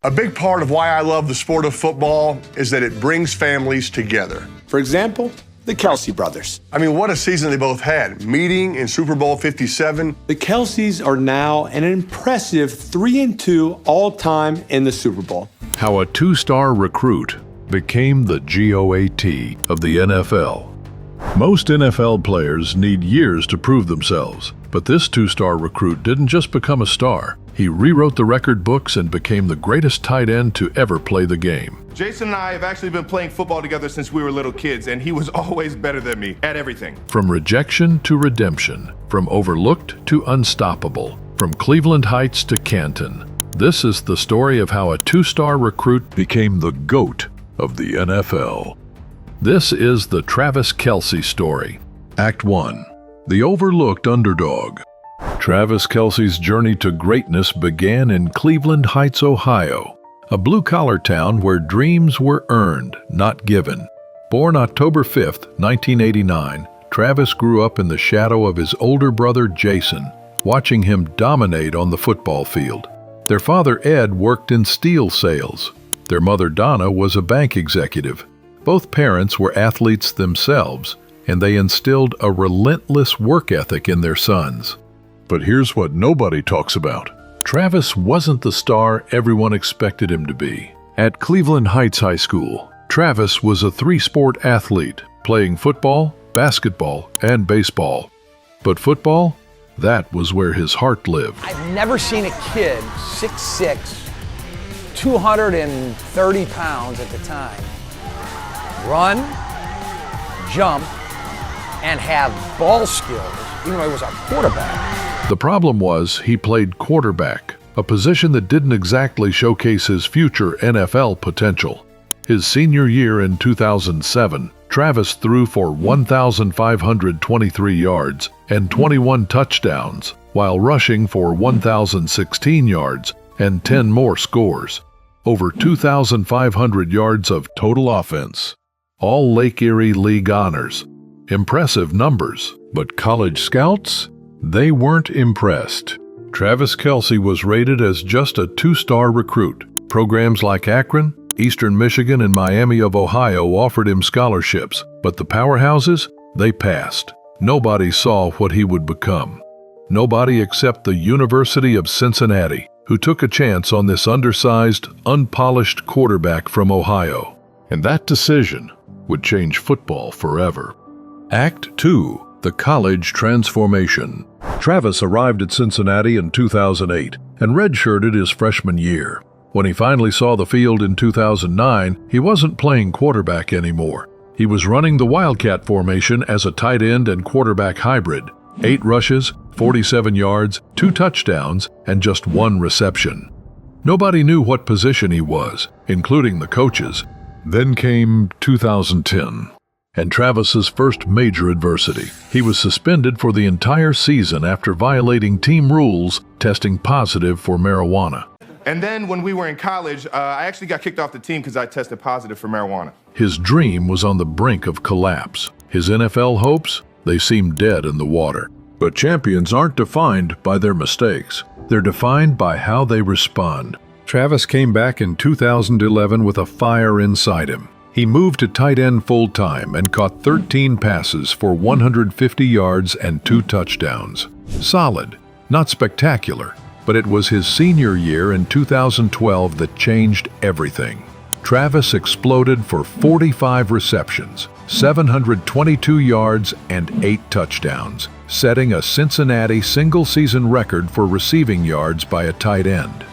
A big part of why I love the sport of football is that it brings families together. For example, the Kelce brothers. I mean, what a season they both had. Meeting in Super Bowl 57. The Kelces are now an impressive 3-2 all-time in the Super Bowl. How a two-star recruit became the GOAT of the NFL. Most NFL players need years to prove themselves, but this two-star recruit didn't just become a star. He rewrote the record books and became the greatest tight end to ever play the game. Jason and I have actually been playing football together since we were little kids, and he was always better than me at everything. From rejection to redemption, from overlooked to unstoppable, from Cleveland Heights to Canton, this is the story of how a two-star recruit became the GOAT of the NFL. This is the Travis Kelce story. Act 1. The Overlooked Underdog. Travis Kelce's journey to greatness began in Cleveland Heights, Ohio, a blue-collar town where dreams were earned, not given. Born October 5, 1989, Travis grew up in the shadow of his older brother Jason, watching him dominate on the football field. Their father Ed worked in steel sales. Their mother Donna was a bank executive. Both parents were athletes themselves, and they instilled a relentless work ethic in their sons. But here's what nobody talks about. Travis wasn't the star everyone expected him to be. At Cleveland Heights High School, Travis was a three-sport athlete, playing football, basketball, and baseball. But football? That was where his heart lived. I've never seen a kid 6'6", 230 pounds at the time, run, jump, and have ball skills, even though he was a quarterback. The problem was he played quarterback, a position that didn't exactly showcase his future NFL potential. His senior year in 2007, Travis threw for 1,523 yards and 21 touchdowns, while rushing for 1,016 yards and 10 more scores. Over 2,500 yards of total offense. All Lake Erie League honors. Impressive numbers, but college scouts? They weren't impressed. Travis Kelce was rated as just a two-star recruit. Programs like Akron, Eastern Michigan, and Miami of Ohio offered him scholarships, but the powerhouses, they passed. Nobody saw what he would become. Nobody except the University of Cincinnati, who took a chance on this undersized, unpolished quarterback from Ohio. And that decision would change football forever. Act 2. The College Transformation. Travis arrived at Cincinnati in 2008 and redshirted his freshman year. When he finally saw the field in 2009, he wasn't playing quarterback anymore. He was running the Wildcat formation as a tight end and quarterback hybrid. 8 rushes, 47 yards, 2 touchdowns, and just 1 reception. Nobody knew what position he was, including the coaches. Then came 2010. And Travis's first major adversity. He was suspended for the entire season after violating team rules, testing positive for marijuana. And then when we were in college, I actually got kicked off the team because I tested positive for marijuana. His dream was on the brink of collapse. His NFL hopes? They seemed dead in the water. But champions aren't defined by their mistakes. They're defined by how they respond. Travis came back in 2011 with a fire inside him. He moved to tight end full-time and caught 13 passes for 150 yards and 2 touchdowns. Solid, not spectacular, but it was his senior year in 2012 that changed everything. Travis exploded for 45 receptions, 722 yards, and 8 touchdowns, setting a Cincinnati single-season record for receiving yards by a tight end.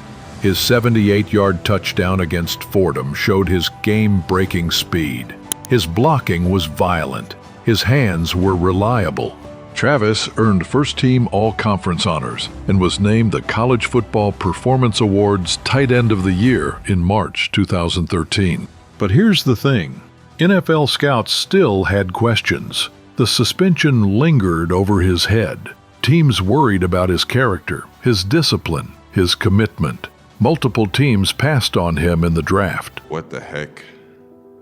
His 78-yard touchdown against Fordham showed his game-breaking speed. His blocking was violent. His hands were reliable. Travis earned first-team All-Conference honors and was named the College Football Performance Awards Tight End of the Year in March 2013. But here's the thing. NFL scouts still had questions. The suspension lingered over his head. Teams worried about his character, his discipline, his commitment. Multiple teams passed on him in the draft. What the heck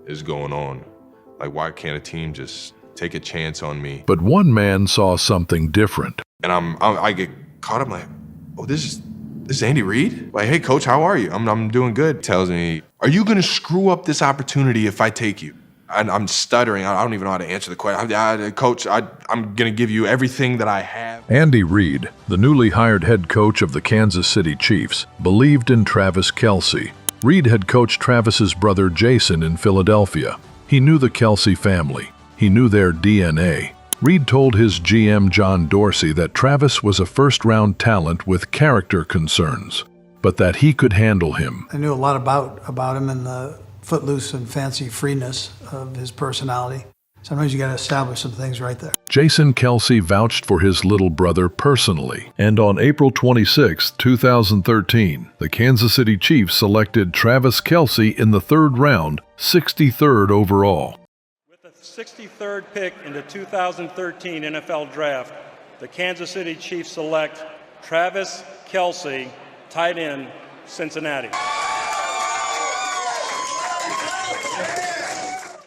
is going on? Like, why can't a team just take a chance on me? But one man saw something different. And I get caught up like, oh, this this is Andy Reid? Like, hey, coach, how are you? I'm doing good. Tells me, are you going to screw up this opportunity if I take you? And I'm stuttering. I don't even know how to answer the question. Coach, I'm going to give you everything that I have. Andy Reid, the newly hired head coach of the Kansas City Chiefs, believed in Travis Kelce. Reid had coached Travis's brother Jason in Philadelphia. He knew the Kelce family. He knew their DNA. Reid told his GM John Dorsey that Travis was a first-round talent with character concerns, but that he could handle him. I knew a lot about him and the footloose and fancy freeness of his personality. Sometimes you got to establish some things right there. Jason Kelce vouched for his little brother personally, and on April 26, 2013, the Kansas City Chiefs selected Travis Kelce in the third round, 63rd overall. With the 63rd pick in the 2013 NFL Draft, the Kansas City Chiefs select Travis Kelce, tight end, Cincinnati.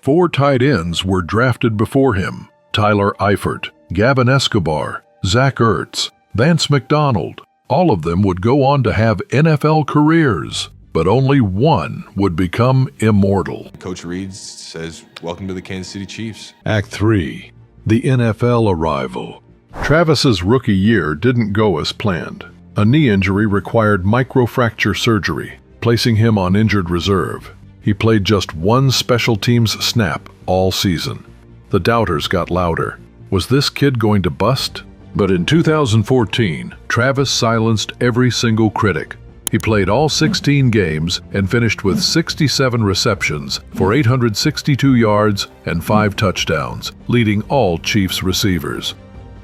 4 tight ends were drafted before him: Tyler Eifert, Gavin Escobar, Zach Ertz, Vance McDonald. All of them would go on to have NFL careers, but only one would become immortal. Coach Reid says, welcome to the Kansas City Chiefs. Act 3. The NFL arrival. Travis's rookie year didn't go as planned. A knee injury required microfracture surgery, placing him on injured reserve. He played just one special teams snap all season. The doubters got louder. Was this kid going to bust? But in 2014, Travis silenced every single critic. He played all 16 games and finished with 67 receptions for 862 yards and 5 touchdowns, leading all Chiefs receivers.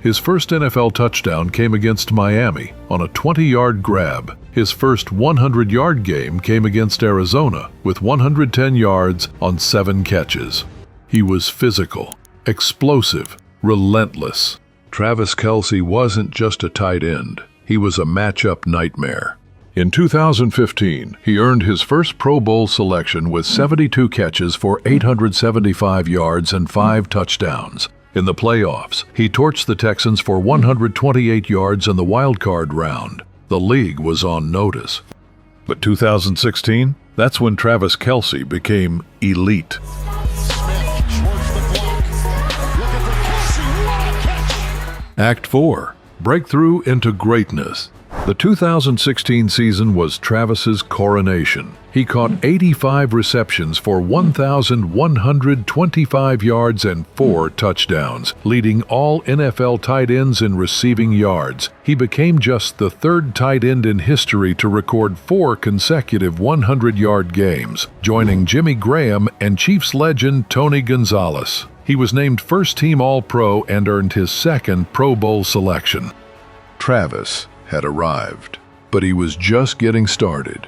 His first NFL touchdown came against Miami on a 20-yard grab. His first 100-yard game came against Arizona with 110 yards on 7 catches. He was physical, explosive, relentless. Travis Kelce wasn't just a tight end. He was a matchup nightmare. In 2015, he earned his first Pro Bowl selection with 72 catches for 875 yards and 5 touchdowns. In the playoffs, he torched the Texans for 128 yards in the wild-card round. The league was on notice. But 2016, that's when Travis Kelce became elite. Act 4. Breakthrough into greatness. The 2016 season was Travis's coronation. He caught 85 receptions for 1,125 yards and 4 touchdowns, leading all NFL tight ends in receiving yards. He became just the 3rd tight end in history to record 4 consecutive 100-yard games, joining Jimmy Graham and Chiefs legend Tony Gonzalez. He was named first-team All-Pro and earned his 2nd Pro Bowl selection. Travis had arrived, but he was just getting started.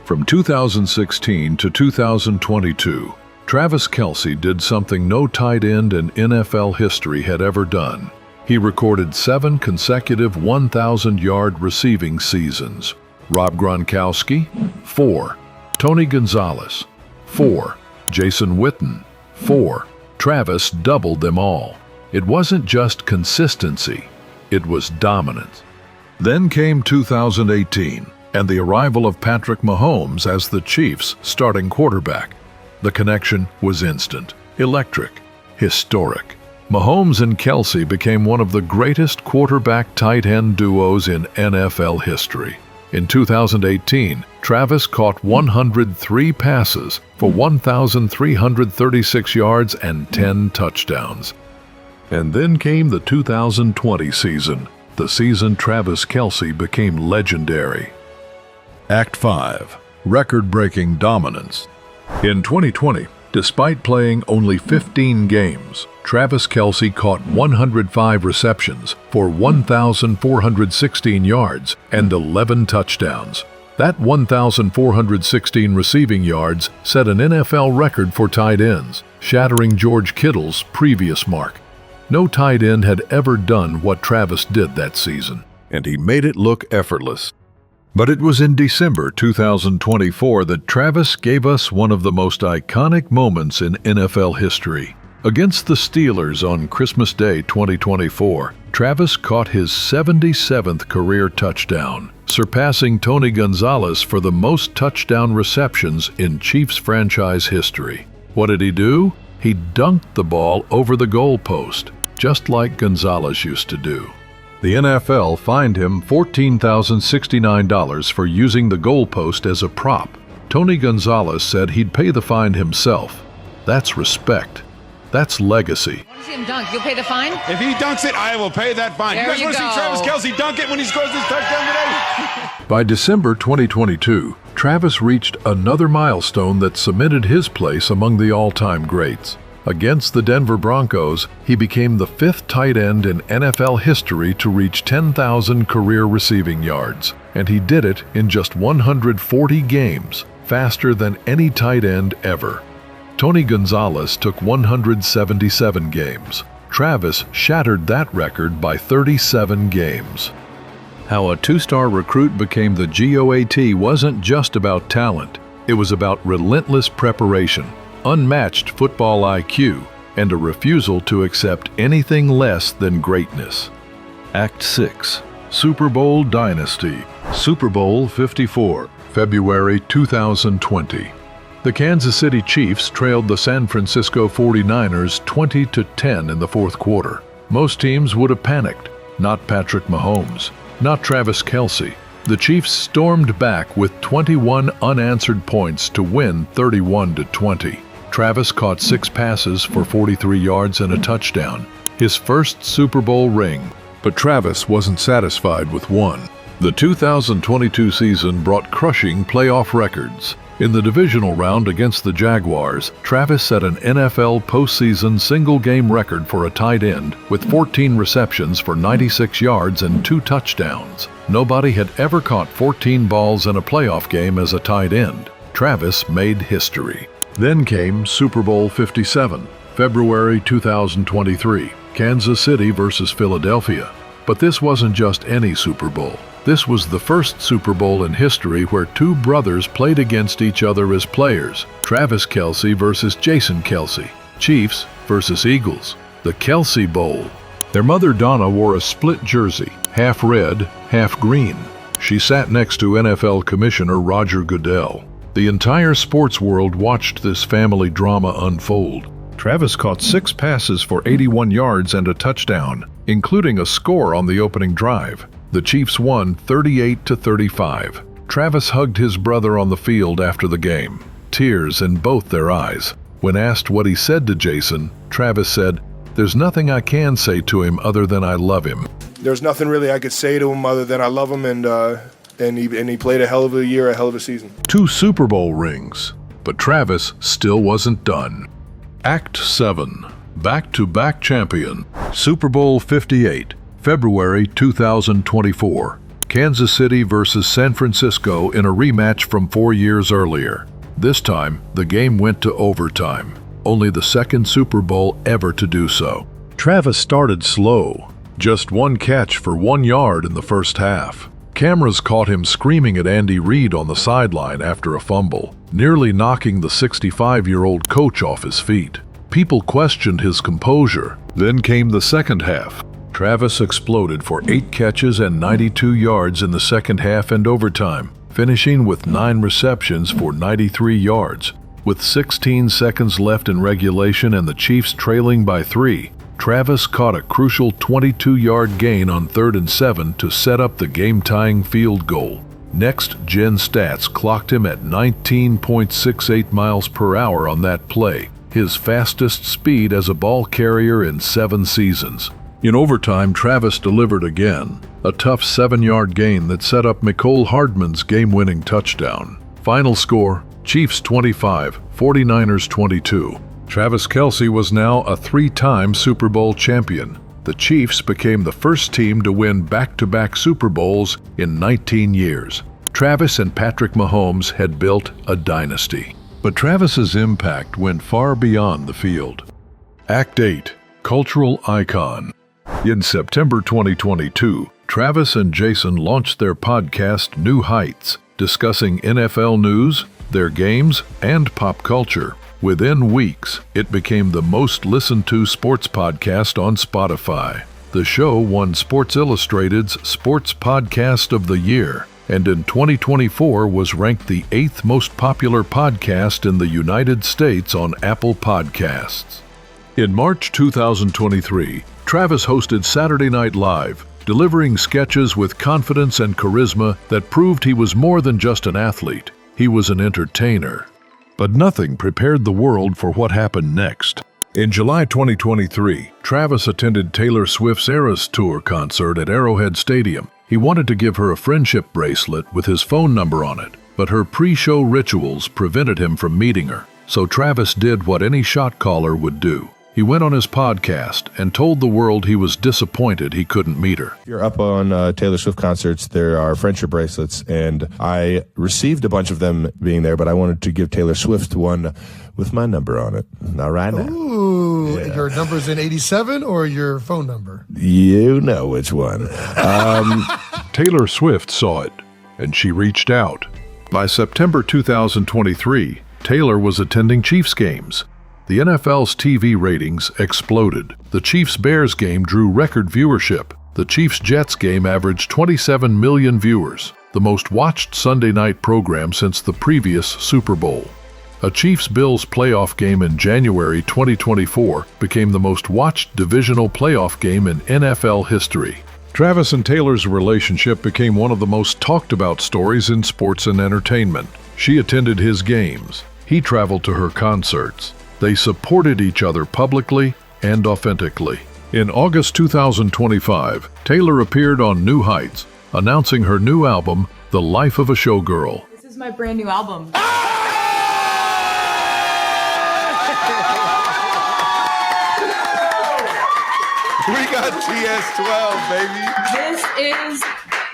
From 2016 to 2022, Travis Kelce did something no tight end in NFL history had ever done. He recorded 7 consecutive 1,000-yard receiving seasons. Rob Gronkowski, 4. Tony Gonzalez, 4. Jason Witten, 4. Travis doubled them all. It wasn't just consistency, it was dominance. Then came 2018, and the arrival of Patrick Mahomes as the Chiefs' starting quarterback. The connection was instant, electric, historic. Mahomes and Kelce became one of the greatest quarterback-tight end duos in NFL history. In 2018, Travis caught 103 passes for 1,336 yards and 10 touchdowns. And then came the 2020 season, the season Travis Kelce became legendary. Act 5. Record-breaking dominance. In 2020, despite playing only 15 games, Travis Kelce caught 105 receptions for 1,416 yards and 11 touchdowns. That 1,416 receiving yards set an NFL record for tight ends, shattering George Kittle's previous mark. No tight end had ever done what Travis did that season, and he made it look effortless. But it was in December 2024 that Travis gave us one of the most iconic moments in NFL history. Against the Steelers on Christmas Day 2024, Travis caught his 77th career touchdown, surpassing Tony Gonzalez for the most touchdown receptions in Chiefs franchise history. What did he do? He dunked the ball over the goalpost, just like Gonzalez used to do. The NFL fined him $14,069 for using the goalpost as a prop. Tony Gonzalez said he'd pay the fine himself. That's respect. That's legacy. I want to see him dunk. You'll pay the fine? If he dunks it, I will pay that fine. There you guys want to see Travis Kelce dunk it when he scores this touchdown today? By December 2022, Travis reached another milestone that cemented his place among the all-time greats. Against the Denver Broncos, he became the 5th tight end in NFL history to reach 10,000 career receiving yards, and he did it in just 140 games, faster than any tight end ever. Tony Gonzalez took 177 games. Travis shattered that record by 37 games. How a two-star recruit became the GOAT wasn't just about talent. It was about relentless preparation, unmatched football IQ, and a refusal to accept anything less than greatness. Act 6. Super Bowl Dynasty. Super Bowl 54, February 2020. The Kansas City Chiefs trailed the San Francisco 49ers 20-10 in the fourth quarter. Most teams would have panicked. Not Patrick Mahomes. Not Travis Kelce. The Chiefs stormed back with 21 unanswered points to win 31-20. Travis caught 6 passes for 43 yards and a touchdown, his first Super Bowl ring. But Travis wasn't satisfied with one. The 2022 season brought crushing playoff records. In the divisional round against the Jaguars, Travis set an NFL postseason single-game record for a tight end with 14 receptions for 96 yards and 2 touchdowns. Nobody had ever caught 14 balls in a playoff game as a tight end. Travis made history. Then came Super Bowl 57, February 2023, Kansas City versus Philadelphia. But this wasn't just any Super Bowl. This was the first Super Bowl in history where 2 brothers played against each other as players. Travis Kelce versus Jason Kelce. Chiefs versus Eagles. The Kelce Bowl. Their mother Donna wore a split jersey, half red, half green. She sat next to NFL Commissioner Roger Goodell. The entire sports world watched this family drama unfold. Travis caught 6 passes for 81 yards and a touchdown, including a score on the opening drive. The Chiefs won 38-35. Travis hugged his brother on the field after the game, tears in both their eyes. When asked what he said to Jason, Travis said, "There's nothing I can say to him other than I love him." There's nothing really I could say to him other than I love him, and he played a hell of a year, a hell of a season. 2 Super Bowl rings, but Travis still wasn't done. Act 7. Back-to-back champion. Super Bowl 58. February 2024, Kansas City versus San Francisco in a rematch from 4 years earlier. This time, the game went to overtime, only the second Super Bowl ever to do so. Travis started slow, just 1 catch for 1 yard in the first half. Cameras caught him screaming at Andy Reid on the sideline after a fumble, nearly knocking the 65-year-old coach off his feet. People questioned his composure. Then came the second half. Travis exploded for 8 catches and 92 yards in the second half and overtime, finishing with 9 receptions for 93 yards. With 16 seconds left in regulation and the Chiefs trailing by 3, Travis caught a crucial 22-yard gain on 3rd and 7 to set up the game-tying field goal. Next-gen stats clocked him at 19.68 miles per hour on that play, his fastest speed as a ball carrier in 7 seasons. In overtime, Travis delivered again, a tough 7-yard gain that set up Mecole Hardman's game-winning touchdown. Final score, Chiefs 25, 49ers 22. Travis Kelce was now a 3-time Super Bowl champion. The Chiefs became the first team to win back-to-back Super Bowls in 19 years. Travis and Patrick Mahomes had built a dynasty. But Travis's impact went far beyond the field. Act 8, Cultural Icon. In September 2022, Travis and Jason launched their podcast New Heights, discussing NFL news, their games, and pop culture. Within weeks, it became the most listened to sports podcast on Spotify. The show won Sports Illustrated's Sports Podcast of the Year. and in 2024 was ranked the 8th most popular podcast in the United States on Apple Podcasts. In March 2023, Travis hosted Saturday Night Live, delivering sketches with confidence and charisma that proved he was more than just an athlete. He was an entertainer. But nothing prepared the world for what happened next. In July 2023, Travis attended Taylor Swift's Eras Tour concert at Arrowhead Stadium. He wanted to give her a friendship bracelet with his phone number on it, but her pre-show rituals prevented him from meeting her. So Travis did what any shot caller would do. He went on his podcast and told the world he was disappointed he couldn't meet her. You're up on Taylor Swift concerts. There are friendship bracelets, and I received a bunch of them being there, but I wanted to give Taylor Swift one with my number on it. Not right now. Ooh, yeah. Your number's in 87 or your phone number? You know which one. Taylor Swift saw it, and she reached out. By September 2023, Taylor was attending Chiefs games. The NFL's TV ratings exploded. The Chiefs-Bears game drew record viewership. The Chiefs-Jets game averaged 27 million viewers, the most watched Sunday night program since the previous Super Bowl. A Chiefs-Bills playoff game in January 2024 became the most watched divisional playoff game in NFL history. Travis and Taylor's relationship became one of the most talked about stories in sports and entertainment. She attended his games. He traveled to her concerts. They supported each other publicly and authentically. In August 2025, Taylor appeared on New Heights, announcing her new album, The Life of a Showgirl. This is my brand new album. We got TS12, baby. This is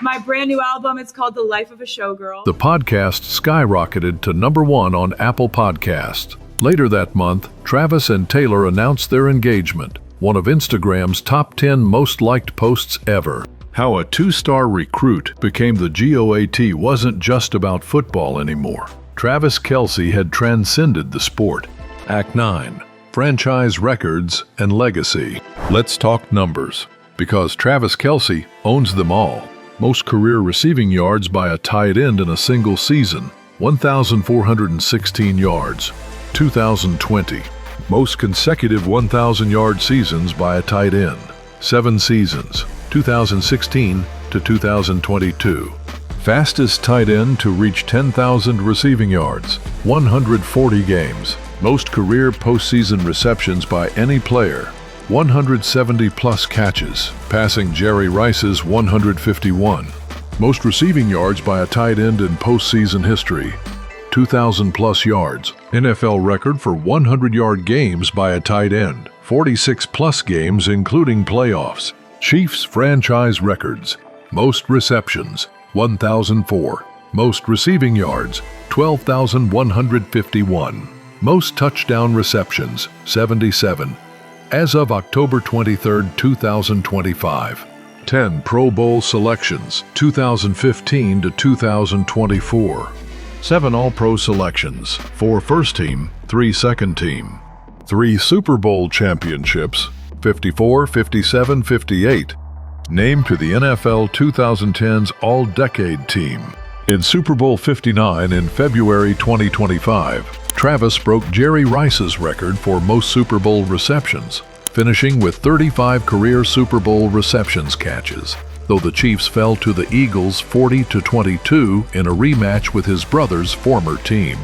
my brand new album. It's called The Life of a Showgirl. The podcast skyrocketed to #1 on Apple Podcasts. Later that month, Travis and Taylor announced their engagement, one of Instagram's top 10 most liked posts ever. How a two-star recruit became the GOAT wasn't just about football anymore. Travis Kelce had transcended the sport. Act 9. Franchise records and legacy. Let's talk numbers, because Travis Kelce owns them all. Most career receiving yards by a tight end in a single season, 1,416 yards. 2020. Most consecutive 1,000-yard seasons by a tight end, 7 seasons, 2016 to 2022. Fastest tight end to reach 10,000 receiving yards, 140 games. Most career postseason receptions by any player, 170-plus catches, passing Jerry Rice's 151. Most receiving yards by a tight end in postseason history, 2,000-plus yards. NFL record for 100-yard games by a tight end, 46-plus games including playoffs. Chiefs franchise records. Most receptions, 1,004. Most receiving yards, 12,151. Most touchdown receptions, 77. As of October 23, 2025. 10 Pro Bowl selections, 2015 to 2024. 7 All-Pro selections, 4 first team, 3 second team. 3 Super Bowl championships, 54, 57, 58. Named to the NFL 2010's All-Decade Team. In Super Bowl 59 in February 2025, Travis broke Jerry Rice's record for most Super Bowl receptions, finishing with 35 career Super Bowl receptions catches, though the Chiefs fell to the Eagles 40-22 in a rematch with his brother's former team.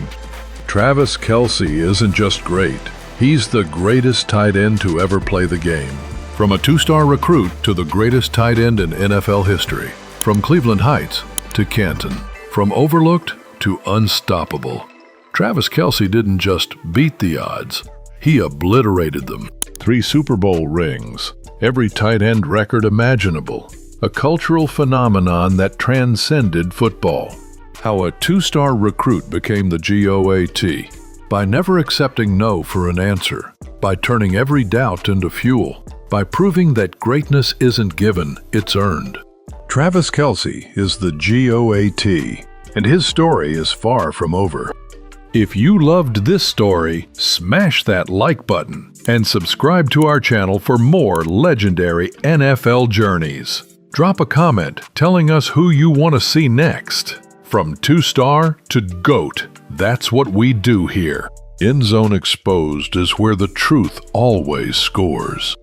Travis Kelce isn't just great, he's the greatest tight end to ever play the game. From a 2-star recruit to the greatest tight end in NFL history. From Cleveland Heights to Canton. From overlooked to unstoppable. Travis Kelce didn't just beat the odds, he obliterated them. 3 Super Bowl rings, every tight end record imaginable. A cultural phenomenon that transcended football. How a 2-star recruit became the GOAT. By never accepting no for an answer. By turning every doubt into fuel. By proving that greatness isn't given, it's earned. Travis Kelce is the GOAT, and his story is far from over. If you loved this story, smash that like button and subscribe to our channel for more legendary NFL journeys. Drop a comment telling us who you want to see next. From 2-star to GOAT, that's what we do here. End Zone Exposed is where the truth always scores.